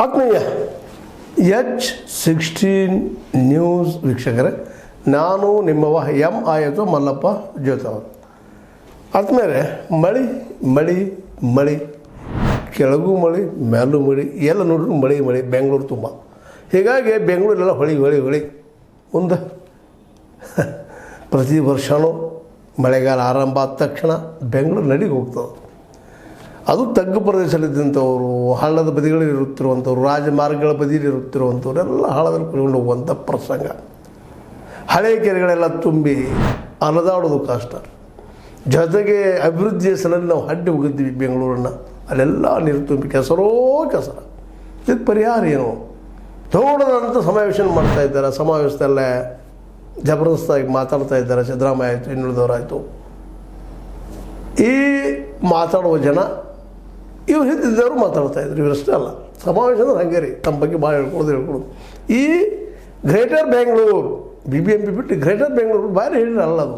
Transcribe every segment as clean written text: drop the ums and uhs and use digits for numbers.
ಆತ್ಮೀಯ H16 news ವೀಕ್ಷಕರೇ, ನಾನು ನಿಮ್ಮವ MI ಮಲ್ಲಪ್ಪ ಜೋತವ. ಆದ್ಮೇಲೆ ಮಳೆ ಮಳೆ ಮಳೆ ಕೆಳಗೂ ಮಳೆ ಮೇಲೂ ಮಳೆ, ಎಲ್ಲ ನೋಡಿದ್ರು ಮಳೆ ಮಳೆ ಬೆಂಗಳೂರು ತುಂಬ. ಹೀಗಾಗಿ ಬೆಂಗಳೂರೆಲ್ಲ ಹೊಳಿ ಮುಂದೆ ಪ್ರತಿ ವರ್ಷವೂ ಮಳೆಗಾಲ ಆರಂಭ ಆದ ತಕ್ಷಣ ಬೆಂಗಳೂರು ನಡಿಗೆ ಹೋಗ್ತದೆ. ಅದು ತಗ್ಗು ಪ್ರದೇಶದಲ್ಲಿದ್ದಂಥವ್ರು, ಹಳ್ಳದ ಬದಿಗಳಲ್ಲಿ ಇರುತ್ತಿರುವಂಥವ್ರು, ರಾಜಮಾರ್ಗಗಳ ಬದಿಯಲ್ಲಿ ಇರುತ್ತಿರುವಂಥವ್ರೆಲ್ಲ ಹಳ್ಳದಲ್ಲಿ ಕುಳಿಕೊಂಡು ಹೋಗುವಂಥ ಪ್ರಸಂಗ. ಹಳೆ ಕೆರೆಗಳೆಲ್ಲ ತುಂಬಿ ಅಲದಾಡೋದು ಕಷ್ಟ. ಜೊತೆಗೆ ಅಭಿವೃದ್ಧಿಯ ಸಲಲ್ಲಿ ನಾವು ಅಡ್ಡಿ ಹೋಗಿದ್ದೀವಿ ಬೆಂಗಳೂರನ್ನು, ಅಲ್ಲೆಲ್ಲ ನೀರು ತುಂಬಿ ಕೆಸರೋ ಕೆಸರ. ಇದಕ್ಕೆ ಪರಿಹಾರ ಏನು? ದೊಡ್ಡದಂಥ ಸಮಾವೇಶ ಮಾಡ್ತಾಯಿದ್ದಾರೆ. ಸಮಾವೇಶದಲ್ಲೇ ಜಬರ್ದಸ್ತಾಗಿ ಮಾತಾಡ್ತಾ ಇದ್ದಾರೆ. ಸಿದ್ದರಾಮಯ್ಯ ಆಯಿತು, ಇನ್ನುಳಿದವರಾಯಿತು. ಈ ಮಾತಾಡುವ ಜನ ಇವ್ರು ಹಿಂದಿದ್ದವರು ಮಾತಾಡ್ತಾಯಿದ್ರು. ಇವರಷ್ಟೇ ಅಲ್ಲ, ಸಮಾವೇಶ ಅಂದ್ರೆ ಹಂಗೆ ರೀ, ತಮ್ಮ ಬಗ್ಗೆ ಭಾಳ ಹೇಳ್ಕೊಡೋದು. ಈ ಗ್ರೇಟರ್ ಬೆಂಗಳೂರು BBMP ಬಿಟ್ಟು ಗ್ರೇಟರ್ ಬೆಂಗಳೂರು ಭಾರಿ ಹೇಳಿರಲ್ಲ, ಅದು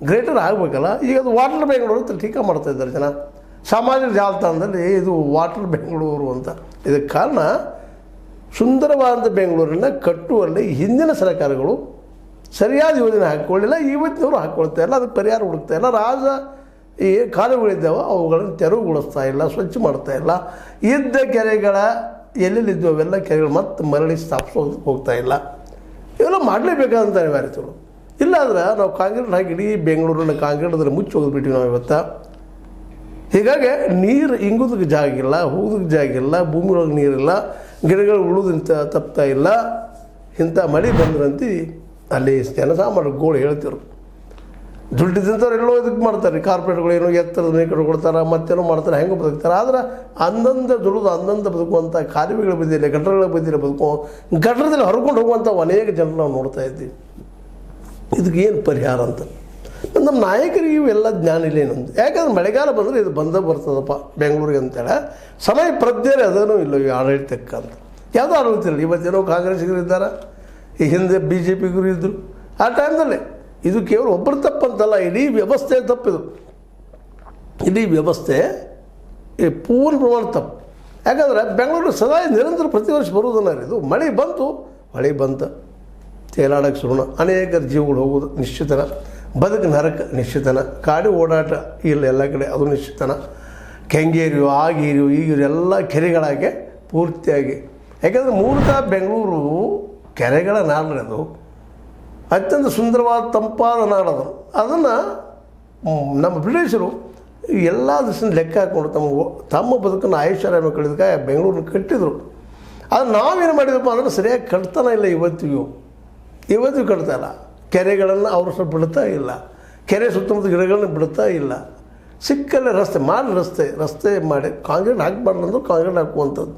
ಗ್ರೇಟರ್ ಆಗಬೇಕಲ್ಲ. ಈಗ ಅದು ವಾಟರ್ ಬೆಂಗಳೂರು ಅಂತ ಟೀಕಾ ಮಾಡ್ತಾಯಿದ್ದಾರೆ ಜನ ಸಾಮಾಜಿಕ ಜಾಲತಾಣದಲ್ಲಿ. ಇದು ವಾಟರ್ ಬೆಂಗಳೂರು ಅಂತ. ಇದಕ್ಕೆ ಕಾರಣ ಸುಂದರವಾದ ಬೆಂಗಳೂರನ್ನು ಕಟ್ಟುವಲ್ಲಿ ಹಿಂದಿನ ಸರ್ಕಾರಗಳು ಸರಿಯಾದ ಯೋಜನೆ ಹಾಕ್ಕೊಳ್ಳಿಲ್ಲ. ಇವತ್ತಿನವರು ಹಾಕ್ಕೊಳ್ತಾ ಇಲ್ಲ, ಅದಕ್ಕೆ ಪರಿಹಾರ ಹುಡುಕ್ತಾ ಇಲ್ಲ. ಈ ಕಾಲುಗಳಿದ್ದಾವೆ ಅವುಗಳನ್ನು ತೆರವುಗೊಳಿಸ್ತಾ ಇಲ್ಲ, ಸ್ವಚ್ಛ ಮಾಡ್ತಾ ಇಲ್ಲ. ಇದ್ದ ಕೆರೆಗಳ ಎಲ್ಲೆಲ್ಲಿದ್ದವು ಅವೆಲ್ಲ ಕೆರೆಗಳು ಮತ್ತೆ ಮರಳಿ ಸ್ಥಾಪಿಸೋದು ಹೋಗ್ತಾ ಇಲ್ಲ. ಇವೆಲ್ಲ ಮಾಡಲೇಬೇಕಾದಂಥ ಅನಿವಾರ್ಯತೆಗಳು. ಇಲ್ಲಾಂದ್ರೆ ನಾವು ಕಾಂಕ್ರೀಟ್ ಹಾಕಿ ಇಡೀ ಬೆಂಗಳೂರನ್ನು ಕಾಂಕ್ರೀಟದಲ್ಲಿ ಮುಚ್ಚಿ ಹೋಗ್ಬಿಟ್ಟಿವಿ ನಾವು ಇವತ್ತು. ಹೀಗಾಗಿ ನೀರು ಇಂಗೋದಕ್ಕೆ ಜಾಗ ಇಲ್ಲ, ಹೋಗೋದಕ್ಕೆ ಜಾಗ ಇಲ್ಲ, ಭೂಮಿ ಒಳಗೆ ನೀರಿಲ್ಲ, ಗಿಡಗಳು ಉಳುವುದಂತ ತಪ್ತಾ ಇಲ್ಲ. ಇಂಥ ಮಳೆ ಬಂದ್ರಂತ ಅಲ್ಲಿ ಜನಸಾಮಾನ್ಯ ಗೋಳು ಹೇಳ್ತಿರು. ದುಡ್ಡಿದ್ದಂಥವ್ರು ಎಲ್ಲೋ ಇದಕ್ಕೆ ಮಾಡ್ತಾರೆ. ಕಾರ್ಪೊರೇಟ್ಗಳು ಏನೋ ಎತ್ತರದ ಮೇಕಡೆ ಕೊಡ್ತಾರೆ, ಮತ್ತೇನೋ ಮಾಡ್ತಾರೆ, ಹೆಂಗೆ ಬದುಕ್ತಾರೆ. ಆದರೆ ಅಂದಂದ ದುಡಿದು ಅಂದಂದ ಬದುಕುವಂಥ ಕಾಲುವೆಗಳ ಬದಿಯಲ್ಲಿ, ಗಟ್ಟರಗಳ ಬದಿಯಲ್ಲಿ ಗಟ್ಟರದಲ್ಲಿ ಹೊರಕೊಂಡು ಹೋಗುವಂಥ ಅನೇಕ ಜನರು ನಾವು ನೋಡ್ತಾ ಇದ್ದೀವಿ. ಇದಕ್ಕೆ ಏನು ಪರಿಹಾರ ಅಂತ ನಮ್ಮ ನಾಯಕರಿಗೆ ಇವೆಲ್ಲ ಜ್ಞಾನ ಇಲ್ಲ ಏನಂತ. ಯಾಕಂದ್ರೆ ಮಳೆಗಾಲ ಬಂದರೆ ಇದು ಬರ್ತದಪ್ಪ ಬೆಂಗಳೂರಿಗೆ ಅಂತೇಳಿ ಸಮಯ ಪ್ರಜ್ಞೆ ಅದೂ ಇಲ್ಲ ಈ ಆಡಳಿತಕ್ಕೆ ಅಂತ. ಯಾವುದೋ ಆಡಳಿತ ಇಲ್ಲ. ಇವತ್ತೇನೋ ಕಾಂಗ್ರೆಸ್ಸಿಗರು ಇದ್ದಾರೆ, ಈ ಹಿಂದೆ BJPಗರು ಇದ್ದರು. ಆ ಟೈಮ್ದಲ್ಲಿ ಇದು ಕೇವಲ ಒಬ್ಬರು ತಪ್ಪಂತಲ್ಲ, ಇಡೀ ವ್ಯವಸ್ಥೆ ತಪ್ಪಿದು. ಇಡೀ ವ್ಯವಸ್ಥೆ ಪೂರ್ಣ ಪ್ರಮಾಣ ತಪ್ಪು. ಯಾಕಂದರೆ ಬೆಂಗಳೂರು ಸದಾ ನಿರಂತರ ಪ್ರತಿ ವರ್ಷ ಬರುವುದನ್ನ ಇದು ಮಳೆ ಬಂತು ತೇಲಾಡಕ್ಕೆ ಶುರುಣ. ಅನೇಕ ಜೀವಗಳು ಹೋಗೋದು ನಿಶ್ಚಿತನ, ಬದುಕು ನರಕ ನಿಶ್ಚಿತನ, ಕಾಡು ಓಡಾಟ ಇಲ್ಲ ಎಲ್ಲ ಕಡೆ ಅದು ನಿಶ್ಚಿತನ. ಕೆಂಗೇರಿಯು ಆಗೀರಿಯು ಈಗಿರು ಎಲ್ಲ ಕೆರೆಗಳಾಗೆ ಪೂರ್ತಿಯಾಗಿ. ಯಾಕೆಂದರೆ ಮೂಲತಃ ಬೆಂಗಳೂರು ಕೆರೆಗಳ ನಾಡು. ಅದು ಅತ್ಯಂತ ಸುಂದರವಾದ ತಂಪಾದ ನಾಡದು. ಅದನ್ನು ನಮ್ಮ ಬ್ರಿಟಿಷರು ಎಲ್ಲ ದಿವಸ ಲೆಕ್ಕ ಹಾಕ್ಕೊಂಡು ತಮ್ಮ ಬದುಕನ್ನು ಐಶ್ವರ್ಯವನ್ನು ಕಳೆದಕ್ಕೆ ಬೆಂಗಳೂರನ್ನ ಕಟ್ಟಿದರು. ಅದು ನಾವೇನು ಮಾಡಿದಪ್ಪ ಅಂದರೆ ಸರಿಯಾಗಿ ಕಟ್ತಾನೆ ಇಲ್ಲ. ಇವತ್ತಿಗೂ ಕಟ್ತಾ ಇಲ್ಲ. ಕೆರೆಗಳನ್ನು ಅವರು ಸ್ವಲ್ಪ ಬಿಡ್ತಾ ಇಲ್ಲ. ಕೆರೆ ಸುತ್ತಮುತ್ತ ಗಿಡಗಳನ್ನ ಬಿಡ್ತಾ ಇಲ್ಲ. ಸಿಕ್ಕಲ್ಲೇ ರಸ್ತೆ ಮಾಡಿ ಕಾಂಕ್ರೀಟ್ ಹಾಕಬಾರ್ದು ಅಂದ್ರೆ ಕಾಂಕ್ರೀಟ್ ಹಾಕುವಂಥದ್ದು.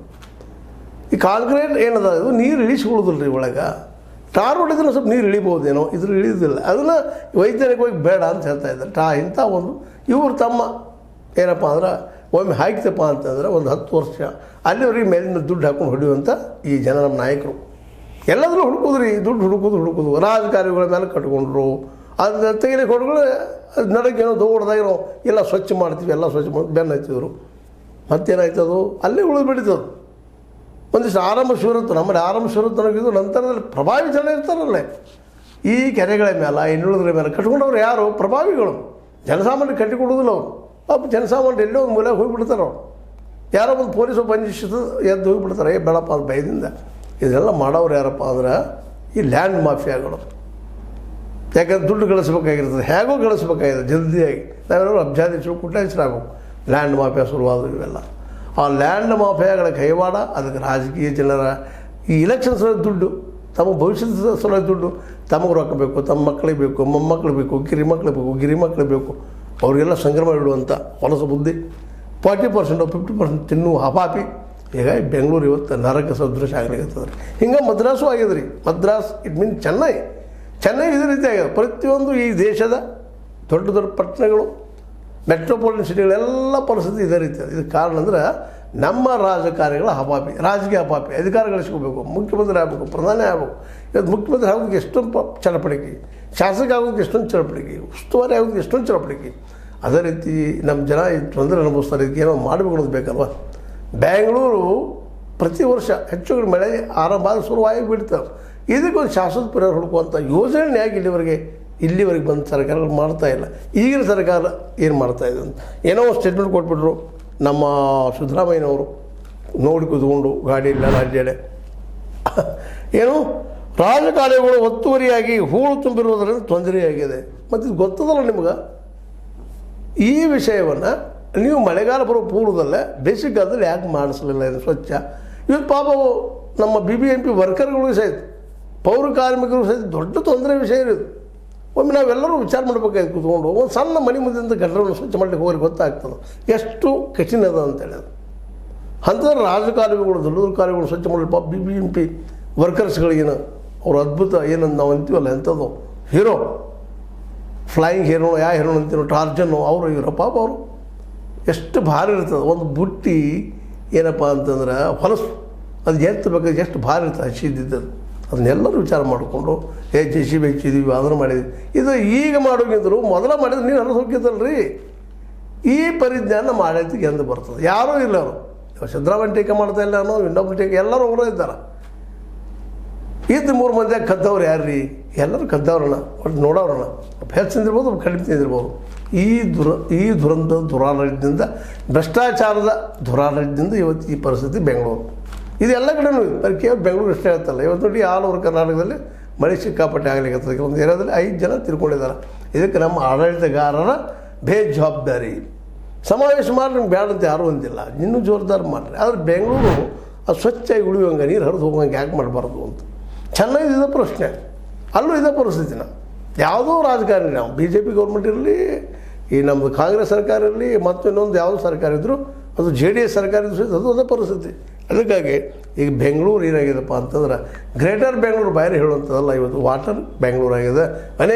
ಈ ಕಾಂಕ್ರೀಟ್ ಏನದ, ಇದು ನೀರು ಇಳಿಸ್ಕೊಳ್ಳೋದಿಲ್ಲ ರೀ ಒಳಗೆ. ಟಾರ್ ಹೊಡೆದ್ರೆ ಸ್ವಲ್ಪ ನೀರು ಇಳಿಬೋದೇನೋ, ಇದ್ರ ಇಳಿಯೋದಿಲ್ಲ. ಅದನ್ನು ವೈಜ್ಞಾನಿಕವಾಗಿ ಬೇಡ ಅಂತ ಹೇಳ್ತಾ ಇದ್ದಾರೆ. ಇಂಥ ಒಂದು ಇವರು ತಮ್ಮ ಏನಪ್ಪ ಅಂದ್ರೆ ಒಮ್ಮೆ ಹಾಕಿತಪ್ಪ ಅಂತಂದರೆ ಒಂದು 10 ವರ್ಷ ಅಲ್ಲಿವರೆಗೆ ಮೇಲಿನ ದುಡ್ಡು ಹಾಕೊಂಡು ಹೊಡೆಯುವಂಥ ಈ ಜನ ನಮ್ಮ ನಾಯಕರು. ಎಲ್ಲದರೂ ಹುಡುಕೋದ್ರಿ, ದುಡ್ಡು ಹುಡುಕೋದು. ರಾಜಕಾರಣಿಗಳ ಮೇಲೆ ಕಟ್ಕೊಂಡ್ರು. ಅದು ತೆಗಿಲಿಕ್ಕೆ ಹೊಡ್ಗಳು ನಡಗೇನೋ ದೊಡ್ಡದಾಗಿರೋ ಎಲ್ಲ ಸ್ವಚ್ಛ ಮಾಡ್ತೀವಿ, ಎಲ್ಲ ಸ್ವಚ್ಛ ಮಾಡಿ ಬೆನ್ನು ಹಚ್ಚಿದ್ರು. ಮತ್ತೇನಾಯ್ತದು ಅಲ್ಲೇ ಉಳಿದು ಬಿಡಿತದು. ಒಂದಿಷ್ಟು ಆರಂಭ ಶುರುತ್ತು, ನಮ್ಮಲ್ಲಿ ಆರಂಭ ಶುರುತ್ತು ಅನ್ನೋದು. ನಂತರದಲ್ಲಿ ಪ್ರಭಾವಿ ಜನ ಇರ್ತಾರಲ್ಲೇ ಈ ಕೆರೆಗಳ ಮೇಲೆ, ಇನ್ನುಳಿದ್ರ ಮೇಲೆ ಕಟ್ಕೊಂಡವ್ರು ಯಾರು? ಪ್ರಭಾವಿಗಳು. ಜನಸಾಮಾನ್ಯ ಕಟ್ಟಿಕೊಡೋದಿಲ್ಲ ಅವರು. ಪಾಪ ಜನಸಾಮಾನ್ಯ ಎಲ್ಲೋ ಒಂದು ಮೂಲೆ ಹೋಗಿಬಿಡ್ತಾರೆ ಅವರು. ಯಾರೋ ಒಂದು ಪೊಲೀಸು ಬಂಧಿಸಿದ್ದು ಎದ್ದು ಹೋಗಿಬಿಡ್ತಾರೆ. ಬೇಡಪ್ಪ ಅದು ಭಯದಿಂದ. ಇದೆಲ್ಲ ಮಾಡೋರು ಯಾರಪ್ಪ ಅಂದ್ರೆ ಈ ಲ್ಯಾಂಡ್ ಮಾಫಿಯಾಗಳು. ಯಾಕಂದ್ರೆ ದುಡ್ಡು ಗಳಿಸ್ಬೇಕಾಗಿರ್ತದೆ, ಹೇಗೋ ಗಳಿಸ್ಬೇಕಾಗಿದೆ ಜಲ್ದಿಯಾಗಿ. ನಾವೆಲ್ಲರೂ ಅಬ್ಜಾಧೀಶರು ಕುಟಾಯಿಸರಾಗಬೇಕು. ಲ್ಯಾಂಡ್ ಮಾಫಿಯಾ ಶುರುವಾದವು ಇವೆಲ್ಲ. ಆ ಲ್ಯಾಂಡ್ ಮಾಫಿಯಾಗಳ ಕೈವಾಡ, ಅದಕ್ಕೆ ರಾಜಕೀಯ ಜನರ ಈ ಎಲೆಕ್ಷನ್ ಸಲುವಾಗಿ ದುಡ್ಡು, ತಮ್ಮ ಭವಿಷ್ಯದ ಸಲುವಾಗಿ ದುಡ್ಡು, ತಮಗೆ ರೊಕ್ಕ ಬೇಕು, ತಮ್ಮ ಮಕ್ಕಳಿಗೆ ಬೇಕು, ಮೊಮ್ಮಕ್ಕಳಿಗೆ ಬೇಕು, ಗಿರಿಮಕ್ಕಳಿಗೆ ಬೇಕು, ಅವರಿಗೆಲ್ಲ ಸಂಕ್ರಮಣ ಇಡುವಂಥ ಹೊಲಸ ಬುದ್ಧಿ. 40% 50% ತಿನ್ನುವ ಹಪಾಪಿ. ಹೀಗಾಗಿ ಬೆಂಗಳೂರು ಇವತ್ತು ನರಕ ಸದೃಶ ಆಗಲಿಕ್ಕೆ. ಹಿಂಗೆ ಮದ್ರಾಸು ಆಗಿದ್ರಿ. ಮದ್ರಾಸ್ ಇಟ್ ಮೀನ್ ಚೆನ್ನೈ ಇದೇ ರೀತಿ ಆಗ್ಯದ. ಪ್ರತಿಯೊಂದು ಈ ದೇಶದ ದೊಡ್ಡ ಪಟ್ಟಣಗಳು, ಮೆಟ್ರೋಪಾಲಿಟನ್ ಸಿಟಿಗಳೆಲ್ಲ ಪರಿಸ್ಥಿತಿ ಇದೇ ರೀತಿ. ಇದಕ್ಕೆ ಕಾರಣ ಅಂದ್ರೆ ನಮ್ಮ ರಾಜಕಾರಣಿಗಳ ರಾಜಕೀಯ ಹಪಾಪಿ. ಅಧಿಕಾರ ಗಳಿಸ್ಕೋಬೇಕು, ಮುಖ್ಯಮಂತ್ರಿ ಆಗಬೇಕು, ಪ್ರಧಾನಿ ಆಗಬೇಕು. ಇವತ್ತು ಮುಖ್ಯಮಂತ್ರಿ ಆಗೋದಕ್ಕೆ ಎಷ್ಟೊಂದು ಚಡಪಡಿಕೆ, ಶಾಸಕ ಆಗೋದಕ್ಕೆ ಎಷ್ಟೊಂದು ಚಡಪಡಿಕೆ, ಉಸ್ತುವಾರಿ ಆಗೋದಕ್ಕೆ ಎಷ್ಟೊಂದು ಚಡಪಡಿಕೆ. ಅದೇ ರೀತಿ ನಮ್ಮ ಜನ ತೊಂದರೆ ಅನುಭವಿಸ್ತಾರೆ. ಇದಕ್ಕೆ ಏನೋ ಮಾಡಬೇಕು ಅನ್ನೋದು ಬೇಕಲ್ವ. ಬೆಂಗಳೂರು ಪ್ರತಿ ವರ್ಷ ಹೆಚ್ಚು ಕಡಿಮೆ ಮಳೆ ಆರಂಭ ಶುರುವಾಗಿ ಬಿಡ್ತಾವೆ. ಇದಕ್ಕೊಂದು ಶಾಶ್ವತ ಪರಿಹಾರ ಹುಡುಕುವಂಥ ಯೋಜನೆ ಯಾಕೆ ಇಲ್ಲಿವರೆಗೆ ಬಂದ ಸರ್ಕಾರಗಳು ಮಾಡ್ತಾ ಇಲ್ಲ. ಈಗಿನ ಸರ್ಕಾರ ಏನು ಮಾಡ್ತಾಯಿದೆ ಅಂತ ಏನೋ ಒಂದು ಸ್ಟೇಟ್ಮೆಂಟ್ ಕೊಟ್ಬಿಟ್ರು ನಮ್ಮ ಸಿದ್ದರಾಮಯ್ಯನವರು, ನೋಡಿ ಕೂತ್ಕೊಂಡು ಗಾಡಿಯೆಲ್ಲ ಅಡ್ಡಾಡೆ ಏನು ರಾಜಕಾರಣಿಗಳು ಒತ್ತುವರಿಯಾಗಿ ಹೂಳು ತುಂಬಿರುವುದರಿಂದ ತೊಂದರೆಯಾಗಿದೆ. ಮತ್ತು ಇದು ಗೊತ್ತದಲ್ಲ ನಿಮ್ಗೆ. ಈ ವಿಷಯವನ್ನು ನೀವು ಮಳೆಗಾಲ ಬರೋ ಪೂರ್ವದಲ್ಲೇ ಬೇಸಿಗೆಗಾಲದಲ್ಲಿ ಯಾಕೆ ಮಾಡಿಸಲಿಲ್ಲ ಇದು ಸ್ವಚ್ಛ? ಇವತ್ತು ಪಾಪ ನಮ್ಮ BBMP ವರ್ಕರ್ಗಳು ಸಹಿತ ಪೌರ ಕಾರ್ಮಿಕರು ಸಹಿತ ದೊಡ್ಡ ತೊಂದರೆ ವಿಷಯ ಇರೋದು. ಒಮ್ಮೆ ನಾವೆಲ್ಲರೂ ವಿಚಾರ ಮಾಡಬೇಕಾಯ್ತು ಕೂತ್ಕೊಂಡು. ಒಂದು ಸಣ್ಣ ಮನೆ ಮುಂದಿಂದ ಗಟ್ಟರವನ್ನು ಸ್ವಚ್ಛ ಮಾಡಲಿಕ್ಕೆ ಹೋಗಿ ಗೊತ್ತಾಗ್ತದೆ ಎಷ್ಟು ಕಠಿಣ ಅದ ಅಂತೇಳಿ. ಅಂಥದ್ದು ರಾಜಕಾರಣಿಗಳು ದೊಡ್ಡ ಕಾರ್ಯಗಳು ಸ್ವಚ್ಛ ಮಾಡಲಿ ಪಾಪ BBMP ವರ್ಕರ್ಸ್ಗಳಿಗೇನು ಅವ್ರು ಅದ್ಭುತ ಏನಂತ ನಾವು ಅಂತೀವಲ್ಲ ಎಂಥದ್ದು ಹೀರೋ, ಫ್ಲೈಯಿಂಗ್ ಹೀರೋ, ಯಾವ ಹೀರೋ ಅಂತೀನೋ ಟಾರ್ಜನ್ನು, ಅವರು ಹೀರೋ ಪಾಪ ಅವರು ಎಷ್ಟು ಭಾರಿ ಇರ್ತದೆ. ಒಂದು ಬುಟ್ಟಿ ಏನಪ್ಪ ಅಂತಂದ್ರೆ ಹೊಲಸು ಅದು ಎತ್ತಬೇಕಾದ್ರೆ ಎಷ್ಟು ಭಾರಿ ಇರ್ತದೆ ಹಚ್ಚಿದ್ದಿದ್ದದು. ಅದನ್ನೆಲ್ಲರೂ ವಿಚಾರ ಮಾಡಿಕೊಂಡು JCB ಹಚ್ಚಿದ್ದೀವಿ ಅದನ್ನು ಮಾಡಿದ್ವಿ. ಇದು ಈಗ ಮಾಡೋಗಿದ್ರು ಮೊದಲ ಮಾಡಿದ್ರೆ ನೀವು ಹರಿದು ಹೋಗಿದ್ದಲ್ರಿ. ಈ ಪರಿಜ್ಞಾನ ಮಾಡೈತಿಗೆ ಎಂದು ಬರ್ತದೆ. ಯಾರೂ ಇಲ್ಲ ಅವರು ಸಿದ್ದರಾಮಯ್ಯ ಟೀಕೆ ಮಾಡ್ತಾ ಇಲ್ಲ ಅನ್ನೋ ಇನ್ನೊಬ್ಬರು ಟೀಕೆ ಎಲ್ಲರೂ ಹೋಗ್ತಾ ಇದ್ದಾರೆ. ಇದ್ದು 3 ಮಂದಿಯಾಗ ಕದ್ದವ್ರು ಯಾರ್ರೀ? ಎಲ್ಲರೂ ಕದ್ದವ್ರನ್ನ ಒಟ್ಟು ನೋಡೋರನ್ನ ಹೆಚ್ಚು ತಿಂದಿರ್ಬೋದು ಕಡಿಮೆ ತಿಂದಿರ್ಬೋದು. ಈ ದುರಂತ ದುರಾಡಳಿತದಿಂದ ಭ್ರಷ್ಟಾಚಾರದ ದುರಾಡಳಿತದಿಂದ ಇವತ್ತು ಈ ಪರಿಸ್ಥಿತಿ ಬೆಂಗಳೂರು ಇದು ಎಲ್ಲ ಕಡೆನೂ ಇದೆ. ಬರೀ ಕೇವಲ ಬೆಂಗಳೂರು ಅಷ್ಟೇ ಹೇಳ್ತಲ್ಲ. ಇವತ್ತು ನೋಡಿ ಆಲ್ ಓವರ್ ಕರ್ನಾಟಕದಲ್ಲಿ ಮಳೆ ಸಿಕ್ಕಾಪಟ್ಟೆ ಆಗಲಿಕ್ಕೆ ಒಂದು ಏರಿಯಾದಲ್ಲಿ 5 ಜನ ತಿರ್ಕೊಂಡಿದ್ದಾರೆ. ಇದಕ್ಕೆ ನಮ್ಮ ಆಡಳಿತಗಾರರ ಬೇಜವಾಬ್ದಾರಿ. ಸಮಾವೇಶ ಮಾಡಿ ನಿಮ್ಗೆ ಬೇಡ ಅಂತ ಯಾರೂ ಅಂತಿಲ್ಲ, ಇನ್ನೂ ಜೋರ್ದಾರ್ ಮಾಡಿರಿ. ಆದರೆ ಬೆಂಗಳೂರು ಅದು ಸ್ವಚ್ಛಾಗಿ ಉಳಿಯುವಂಗೆ ನೀರು ಹರಿದು ಹೋಗುವಂಗೆ ಯಾಕೆ ಮಾಡಬಾರ್ದು ಅಂತ ಚೆನ್ನಾಗಿದೆ ಪ್ರಶ್ನೆ. ಅಲ್ಲೂ ಇದೇ ಪರಿಸ್ಥಿತಿನ ಯಾವುದೋ ರಾಜಕಾರಣಿ ನಾವು BJP ಗೌರ್ಮೆಂಟ್ ಇರಲಿ, ಈ ನಮ್ಮದು ಕಾಂಗ್ರೆಸ್ ಸರ್ಕಾರ ಇರಲಿ, ಮತ್ತು ಇನ್ನೊಂದು ಯಾವುದೋ ಸರ್ಕಾರ ಇದ್ದರೂ ಅದು JDS ಸರ್ಕಾರ ಇದ್ದರೂ ಸಹಿತ ಅದು ಅದೇ ಪರಿಸ್ಥಿತಿ. ಅದಕ್ಕಾಗಿ ಈಗ ಬೆಂಗಳೂರು ಏನಾಗಿದೆಪ್ಪ ಅಂತಂದ್ರೆ ಗ್ರೇಟರ್ ಬೆಂಗಳೂರು ಬೇರೆ ಹೇಳುವಂಥದ್ದಲ್ಲ, ಇವತ್ತು ವಾಟರ್ ಬೆಂಗಳೂರು ಆಗಿದೆ.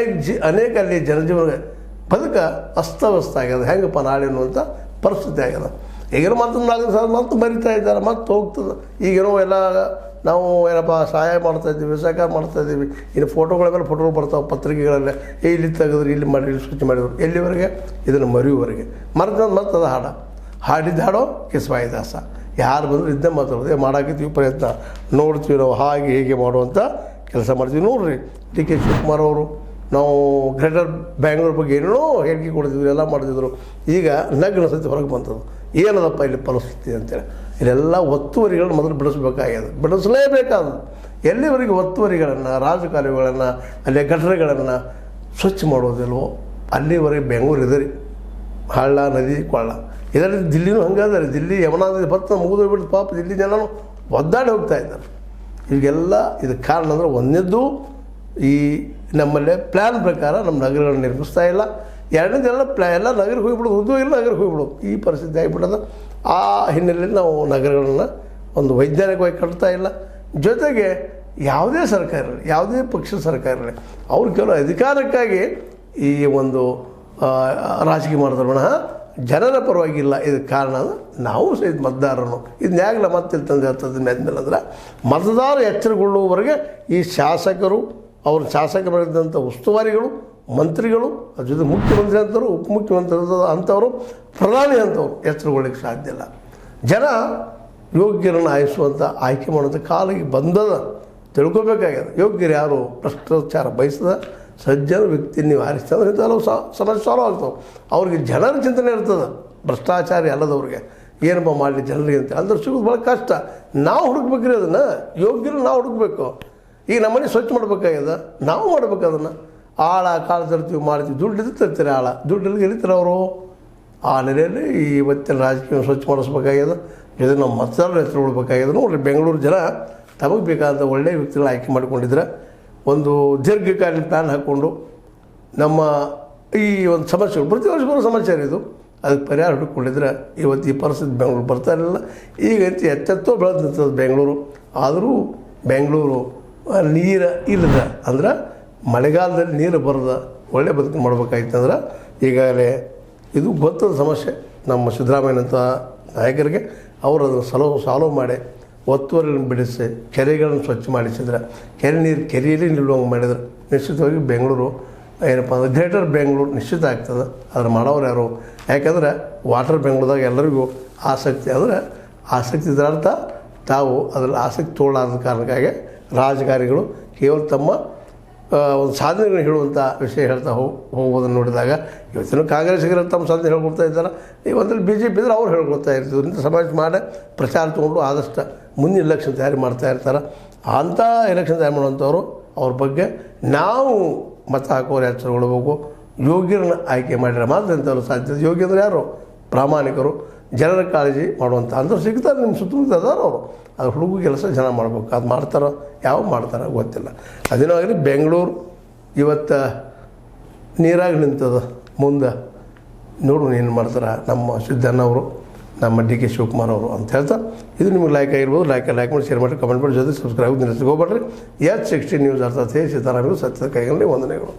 ಅನೇಕ ಅಲ್ಲಿ ಜನಜೀವನ ಬದುಕ ಅಸ್ತವ್ಯಸ್ತ ಆಗ್ಯದ. ಹೆಂಗಪ್ಪ ನಾಳೆ ಅನ್ನುವಂಥ ಪರಿಸ್ಥಿತಿ ಆಗ್ಯದ. ಈಗೇನೋ ಮತ್ತೆ ಮರಿತಾ ಇದ್ದಾರೆ, ಮತ್ತೆ ಹೋಗ್ತದೆ. ಈಗೇನೋ ಎಲ್ಲ ನಾವು ಏನಪ್ಪ ಸಹಾಯ ಮಾಡ್ತಾಯಿದ್ದೀವಿ, ಸಹಕಾರ ಮಾಡ್ತಾಯಿದ್ದೀವಿ. ಇನ್ನು ಫೋಟೋಗಳ ಮೇಲೆ ಫೋಟೋಗಳು ಬರ್ತಾವೆ ಪತ್ರಿಕೆಗಳಲ್ಲೇ, ಇಲ್ಲಿ ತೆಗೆದ್ರು, ಇಲ್ಲಿ ಮಾಡಿ, ಇಲ್ಲಿ ಸ್ವಚ್ಛ ಮಾಡಿದ್ರು. ಎಲ್ಲಿವರೆಗೆ? ಇದನ್ನು ಮರೆಯುವವರೆಗೆ. ಮತ್ತೆ ಅದು ಹಾಡಿದ್ದ ಹಾಡೋ ಕಿಸ್ವಾಯಿ ದಾಸ. ಯಾರು ಬಂದರೂ ಇದ್ದೇ ಮಾತಾಡೋದು ಮಾಡಾಕಿದ್ದೀವಿ, ಪ್ರಯತ್ನ ನೋಡ್ತೀವಿ ನಾವು, ಹಾಗೆ ಹೀಗೆ ಮಾಡುವಂಥ ಕೆಲಸ ಮಾಡ್ತೀವಿ. ನೋಡಿರಿ DK ಶಿವಕುಮಾರ್ ಅವರು ನಾವು ಗ್ರೇಟರ್ ಬೆಂಗಳೂರು ಬಗ್ಗೆ ಏನೇನೋ ಹೇಳಿಕೆ ಕೊಡ್ತಿದ್ರು, ಎಲ್ಲ ಮಾಡ್ತಿದ್ರು. ಈಗ ನಗ್ನ ಸತಿ ಹೊರಗೆ ಬಂತದ್ದು ಏನದಪ್ಪ ಇಲ್ಲಿ ಪರಿಸ್ಥಿತಿ ಅಂತೇಳಿ. ಇಲ್ಲೆಲ್ಲ ಒತ್ತುವರಿಗಳನ್ನು ಮೊದಲು ಬಿಡಿಸಲೇಬೇಕಾದದು. ಎಲ್ಲಿವರೆಗೆ ಒತ್ತುವರಿಗಳನ್ನು, ರಾಜಕಾಲುವೆಗಳನ್ನು, ಅಲ್ಲೇ ಗಟರೆಗಳನ್ನು ಸ್ವಚ್ಛ ಮಾಡೋದಿಲ್ವೋ ಅಲ್ಲಿವರೆಗೆ ಬೆಂಗಳೂರು ಇದೆ ರೀ. ಹಳ್ಳ, ನದಿ, ಕೊಳ್ಳ. ಇದರಲ್ಲಿ ದಿಲ್ಲಿನೂ ಹಂಗಾದರೆ. ದಿಲ್ಲಿ ಯಮುನಾ ನದಿ ಬರ್ತಾ ಮುಗಿದೋಗ್ಬಿಟ್ಟು ಪಾಪ ದಿಲ್ಲಿ ಜನನು ಒದ್ದಾಡಿ ಹೋಗ್ತಾ ಇದ್ದಾರೆ. ಈಗೆಲ್ಲ ಇದಕ್ಕೆ ಕಾರಣ ಅಂದರೆ ಒಂದನೇದ್ದು ಈ ನಮ್ಮಲ್ಲೇ ಪ್ಲ್ಯಾನ್ ಪ್ರಕಾರ ನಮ್ಮ ನಗರಗಳನ್ನು ನಿರ್ಮಿಸ್ತಾ ಇಲ್ಲ. ಎರಡನೇದೆಲ್ಲ ಎಲ್ಲ ನಗರಕ್ಕೆ ಹೋಗಿಬಿಡೋದು, ಉದ್ಯೋಗಿಲ್ಲ ನಗರಕ್ಕೆ ಹೋಗಿಬಿಡೋದು, ಈ ಪರಿಸ್ಥಿತಿ ಆಗಿಬಿಡೋದು. ಆ ಹಿನ್ನೆಲೆಯಲ್ಲಿ ನಾವು ನಗರಗಳನ್ನು ಒಂದು ವೈಜ್ಞಾನಿಕವಾಗಿ ಕಟ್ತಾ ಇಲ್ಲ. ಜೊತೆಗೆ ಯಾವುದೇ ಸರ್ಕಾರ ಇರಲಿ, ಯಾವುದೇ ಪಕ್ಷದ ಸರ್ಕಾರ ಇರಲಿ, ಅವ್ರು ಕೆಲವು ಅಧಿಕಾರಕ್ಕಾಗಿ ಈ ಒಂದು ರಾಜಕೀಯ ಮಾಡಿದ್ರೆ ವಿನಃ ಜನರ ಪರವಾಗಿಲ್ಲ. ಇದಕ್ಕೆ ಕಾರಣ ನಾವು ಸಹಿತ ಮತದಾರನು ಇದನ್ಯಾಗಲ್ಲ ಮತ್ತೆ ತಂದು ಹೇಳ್ತದೆ ಮೇದ್ಮೇಲೆ ಅಂದ್ರೆ ಮತದಾರ ಎಚ್ಚರಗೊಳ್ಳುವವರೆಗೆ ಈ ಶಾಸಕರು, ಅವ್ರ ಶಾಸಕ ಮಾಡಿದಂಥ ಉಸ್ತುವಾರಿಗಳು, ಮಂತ್ರಿಗಳು, ಅದ್ರ ಜೊತೆ ಮುಖ್ಯಮಂತ್ರಿ ಅಂತವರು, ಉಪಮುಖ್ಯಮಂತ್ರಿ ಅಂಥವರು, ಪ್ರಧಾನಿ ಅಂಥವ್ರು ಎಚ್ಚರಗೊಳ್ಳಿಕ್ಕೆ ಸಾಧ್ಯ ಇಲ್ಲ. ಜನ ಯೋಗ್ಯರನ್ನು ಆಯಿಸುವಂಥ ಆಯ್ಕೆ ಮಾಡುವಂಥ ಕಾಲಿಗೆ ಬಂದದ ತಿಳ್ಕೊಬೇಕಾಗ್ಯದ. ಯೋಗ್ಯರು ಯಾರು? ಭ್ರಷ್ಟಾಚಾರ ಬಯಸದ ಸಜ್ಜನ ವ್ಯಕ್ತಿ ನೀವು ಆರಿಸ್ತಂದ್ರೆ ಇಂಥವು ಸಮಸ್ಯೆ ಸಾಲ್ವ್ ಆಗ್ತವೆ. ಅವ್ರಿಗೆ ಜನರ ಚಿಂತನೆ ಇರ್ತದೆ, ಭ್ರಷ್ಟಾಚಾರಿ ಅಲ್ಲದವ್ರಿಗೆ ಏನಪ್ಪ ಮಾಡಲಿ ಜನರಿಗೆ ಅಂತ ಅಂದ್ರೆ ಸಿಗೋದು ಭಾಳ ಕಷ್ಟ. ನಾವು ಹುಡುಕ್ಬೇಕ್ರಿ ಅದನ್ನು, ಯೋಗ್ಯರು ನಾವು ಹುಡುಕ್ಬೇಕು. ಈಗ ನಮ್ಮನೆ ಸ್ವಚ್ಛ ಮಾಡ್ಬೇಕಾಗ್ಯದ, ನಾವು ಮಾಡ್ಬೇಕು ಅದನ್ನು. ಆಳ ಕಾಳ ತರ್ತೀವಿ, ಮಾಡ್ತೀವಿ, ದುಡ್ಡಿದ್ದು ತರ್ತೀರಿ, ಆಳ ದುಡ್ಡಿಲ್ಲಿ ಹಿಡಿತಾರೆ ಅವರು. ಆ ನೆಲೆಯಲ್ಲಿ ಇವತ್ತಿನ ರಾಜಕೀಯ ಸ್ವಚ್ಛ ಮಾಡಿಸ್ಬೇಕಾಗ್ಯದ. ಇದು ನಮ್ಮ ಮತದಾರರ ಹೆಸರು ಉಳ್ಬೇಕಾಗ್ಯದ. ನೋಡಿರಿ, ಬೆಂಗಳೂರು ಜನ ತಮಗೆ ಬೇಕಾದ ಒಳ್ಳೆಯ ವ್ಯಕ್ತಿಗಳ ಆಯ್ಕೆ ಮಾಡಿಕೊಂಡಿದ್ರೆ ಒಂದು ದೀರ್ಘಕಾಲೀನ ಪ್ಲ್ಯಾನ್ ಹಾಕ್ಕೊಂಡು ನಮ್ಮ ಈ ಒಂದು ಸಮಸ್ಯೆಗಳು ಪ್ರತಿ ವರ್ಷ ಬರೋ ಸಮಸ್ಯೆ ಇದು, ಅದಕ್ಕೆ ಪರಿಹಾರ ಹುಡುಕೊಂಡಿದ್ರೆ ಇವತ್ತು ಈ ಪರಿಸ್ಥಿತಿ ಬೆಂಗಳೂರು ಬರ್ತಾ ಇರಲಿಲ್ಲ. ಈಗಂತೂ ಎಚ್ಚೆತ್ತೋ ಬೆಳೆದು ನಿಂತದ ಬೆಂಗಳೂರು. ಆದರೂ ಬೆಂಗಳೂರು ನೀರು ಇಲ್ಲದ ಅಂದ್ರೆ ಮಳೆಗಾಲದಲ್ಲಿ ನೀರು ಬರದ ಒಳ್ಳೆ ಬದುಕು ಮಾಡ್ಬೇಕಾಯ್ತಂದ್ರೆ ಈಗಾಗಲೇ ಇದು ಗೊತ್ತದ ಸಮಸ್ಯೆ ನಮ್ಮ ಸಿದ್ದರಾಮಯ್ಯನಂಥ ನಾಯಕರಿಗೆ. ಅವರು ಅದನ್ನು ಸಾಲ್ವ್ ಮಾಡಿ ಒತ್ತುವರಿಗಳನ್ನು ಬಿಡಿಸಿ ಕೆರೆಗಳನ್ನು ಸ್ವಚ್ಛ ಮಾಡಿಸಿದ್ರೆ, ಕೆರೆಯಲ್ಲಿ ನಿಲ್ಲುವಂಗೆ ಮಾಡಿದ್ರೆ ನಿಶ್ಚಿತವಾಗಿ ಬೆಂಗಳೂರು ಏನಪ್ಪ ಅಂದ್ರೆ ಗ್ರೇಟರ್ ಬೆಂಗಳೂರು ನಿಶ್ಚಿತ ಆಗ್ತದೆ. ಅದನ್ನು ಮಾಡೋರು ಯಾರು? ಯಾಕಂದ್ರೆ ವಾಟರ್ ಬೆಂಗಳೂರದಾಗ ಎಲ್ಲರಿಗೂ ಆಸಕ್ತಿ, ಅಂದರೆ ಆಸಕ್ತಿ ಇದರ ಅರ್ಥ ತಾವು ಅದರಲ್ಲಿ ಆಸಕ್ತಿ ತೋಳಾದ ಕಾರಣಕ್ಕಾಗಿ ರಾಜಕಾರಣಿಗಳು ಕೇವಲ ತಮ್ಮ ಒಂದು ಸಾಧನೆಗಳನ್ನು ಹೇಳುವಂಥ ವಿಷಯ ಹೇಳ್ತಾ ಹೋಗೋದನ್ನು ನೋಡಿದಾಗ ಇವತ್ತಿನ ಕಾಂಗ್ರೆಸ್ಸಿಗರು ತಮ್ಮ ಸಾಧನೆ ಹೇಳ್ಕೊಡ್ತಾ ಇದ್ದಾರೆ, ಇವತ್ತಲ್ಲಿ ಬಿ ಜೆ ಪಿ ಇದ್ರೆ ಅವ್ರು ಹೇಳ್ಕೊಡ್ತಾ ಇರ್ತೀವಿ. ಇಂಥ ಸಮಾಜ ಮಾಡಿ ಪ್ರಚಾರ ತೊಗೊಂಡು ಆದಷ್ಟು ಮುಂದಿನ ಎಲೆಕ್ಷನ್ ತಯಾರಿ ಮಾಡ್ತಾ ಇರ್ತಾರೆ. ಅಂಥ ಎಲೆಕ್ಷನ್ ತಯಾರು ಮಾಡುವಂಥವ್ರು ಅವ್ರ ಬಗ್ಗೆ ನಾವು ಮತ ಹಾಕೋರು ಎಚ್ಚರಗೊಳ್ಬೇಕು. ಯೋಗ್ಯರನ್ನ ಆಯ್ಕೆ ಮಾಡಿದ್ರೆ ಮಾತ್ರ ಇಂಥವ್ರು ಸಾಧ್ಯ. ಯೋಗ್ಯ ಅಂದರೆ ಯಾರು? ಪ್ರಾಮಾಣಿಕರು, ಜನರ ಕಾಳಜಿ ಮಾಡುವಂಥ ಅಂಥವ್ರು ಸಿಗ್ತಾರೆ. ನಿಮ್ಮ ಸುತ್ತಮುತ್ತ ಅದಾರು ಅವರು. ಅದು ಹುಡುಗ ಕೆಲಸ ಜನ ಮಾಡ್ಬೇಕು. ಅದು ಮಾಡ್ತಾರೋ ಯಾವ ಮಾಡ್ತಾರೋ ಗೊತ್ತಿಲ್ಲ. ಅದೇನೋ ಆಗಲಿ, ಬೆಂಗಳೂರು ಇವತ್ತು ನೀರಾಗಿ ನಿಂತದ. ಮುಂದೆ ನೋಡು ಏನು ಮಾಡ್ತಾರೆ ನಮ್ಮ ಸಿದ್ದಣ್ಣವರು, ನಮ್ಮ ಡಿ ಕೆ ಶಿವಕುಮಾರ್ ಅವರು ಅಂತ ಹೇಳ್ತಾ, ಇದು ನಿಮಗೆ ಲೈಕ್ ಆಗಿರ್ಬೋದು. ಲೈಕ್ ಮಾಡಿ, ಶೇರ್ ಮಾಡಿ, ಕಮೆಂಟ್ ಮಾಡಿ, ಜೊತೆ ಸಬ್ಸ್ಕ್ರೈಬ್ ನಿಲ್ಲಿಸಿ ಹೋಗ್ಬೇಡ್ರಿ. H60 ನ್ಯೂಸ್ ಅರ್ಥಾತ್ ಸೀತಾರಾಮನಿಗೂ ಸತ್ಯದ ಕೈಗಳಲ್ಲಿ ವಂದನೆಗಳು.